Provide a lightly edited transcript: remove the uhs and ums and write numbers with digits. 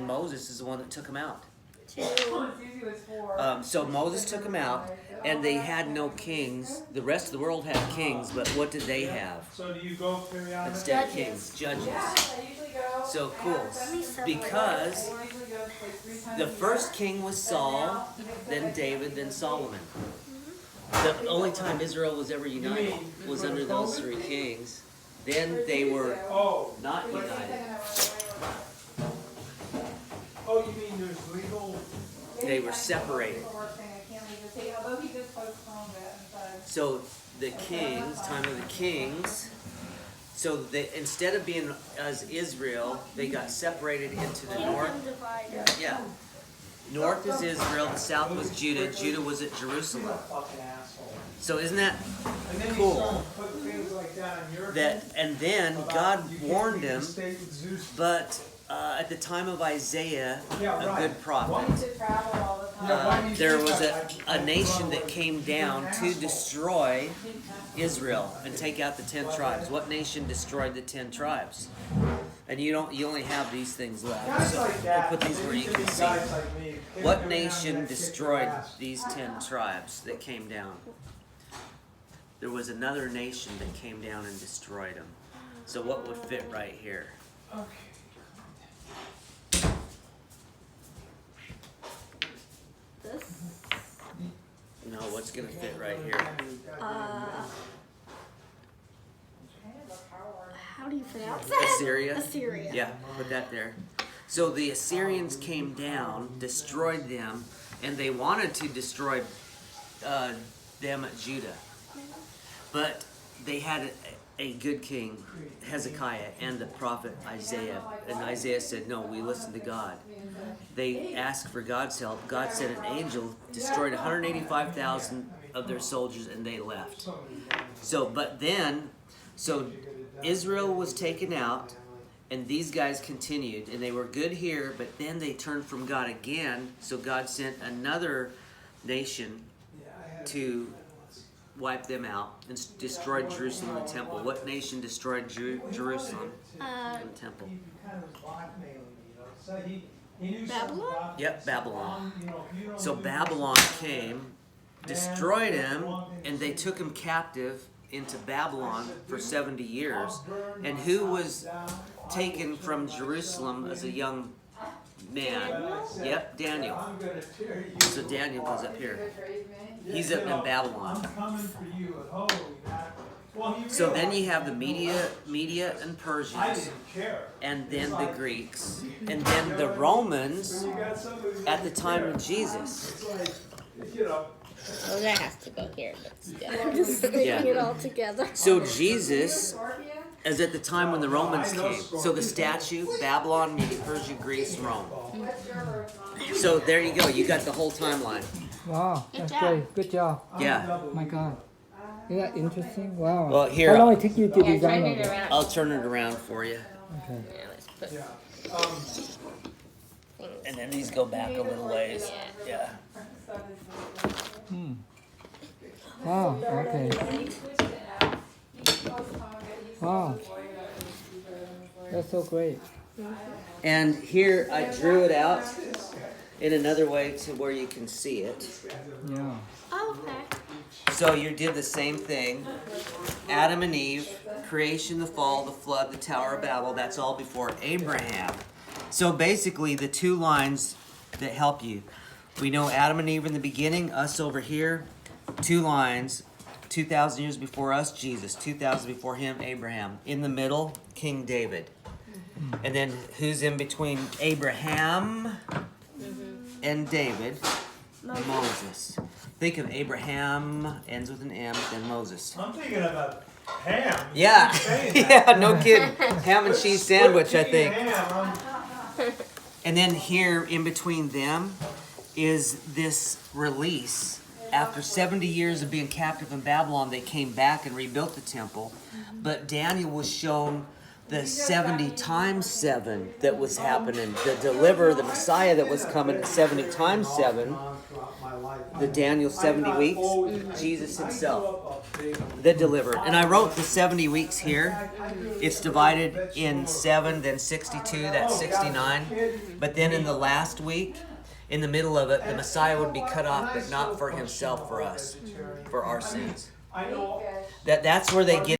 Moses is the one that took them out. Two. So Moses took them out, and they had no kings. The rest of the world had kings, but what did they have? So do you go periodically? Instead of kings, judges. So cool. Because the first king was Saul, then David, then Solomon. The only time Israel was ever united was under those three kings. Then they were not united. Oh, you mean there's legal? They were separated. So the kings, time of the kings, so they, instead of being as Israel, they got separated into the north. Yeah. North is Israel, the south was Judah. Judah was at Jerusalem. So isn't that cool? That, and then God warned him, but at the time of Isaiah, a good prophet, there was a nation that came down to destroy Israel and take out the 10 tribes. What nation destroyed the 10 tribes? And you only have these things left. So we'll put these where you can see. What nation destroyed these 10 tribes that came down? There was another nation that came down and destroyed them. So what would fit right here? This. No, what's going to fit right here? How do you pronounce that? Assyria? Assyria. Yeah, put that there. So the Assyrians came down, destroyed them, and they wanted to destroy them at Judah. But they had a good king, Hezekiah, and the prophet Isaiah. And Isaiah said, no, we listen to God. They asked for God's help. God sent an angel, destroyed 185,000 of their soldiers, and they left. So Israel was taken out, and these guys continued, and they were good here, but then they turned from God again, so God sent another nation to wipe them out and destroyed Jerusalem and the temple. What nation destroyed Jerusalem and the temple? Babylon? Yep, Babylon. So Babylon came, destroyed him, and they took him captive into Babylon for 70 years. And who was taken from Jerusalem as a young man? Yep, Daniel. So Daniel goes up here. He's up in Babylon. So then you have the Media and Persians, and then the Greeks, and then the Romans at the time of Jesus. Well, that has to go here. I'm just sticking it all together. So Jesus is at the time when the Romans came. So the statue, Babylon, Media, Persia, Greece, Rome. So there you go. You got the whole timeline. Wow, that's great. Good job. Yeah. Oh my God. Isn't that interesting? Wow. Well, here, How long it take you to Yeah, design turn all it that? around. I'll turn it around for you. Okay. Yeah, let's put And then these go back a little ways. Yeah. Wow, okay. Wow. That's so great. And here I drew it out in another way to where you can see it. Yeah. Oh, okay. So you did the same thing. Adam and Eve, creation, the fall, the flood, the Tower of Babel, that's all before Abraham. So basically the two lines that help you. We know Adam and Eve in the beginning, us over here. Two lines, 2,000 years before us, Jesus. 2,000 before him, Abraham. In the middle, King David. And then who's in between Abraham and David? Moses. Think of Abraham, ends with an M, then Moses. I'm thinking about ham. Yeah, Saying that. yeah, no kidding. Ham and cheese sandwich, I think. Ham, And then here in between them is this release. After 70 years of being captive in Babylon, they came back and rebuilt the temple. But Daniel was shown the 70 times 7 that was happening, the Messiah that was coming at 70 times 7, the Daniel 70 weeks, Jesus himself, the deliverer. And I wrote the 70 weeks here. It's divided in 7, then 62, that's 69. But then in the last week, in the middle of it, the Messiah would be cut off, but not for himself, for us, for our sins. That's where they get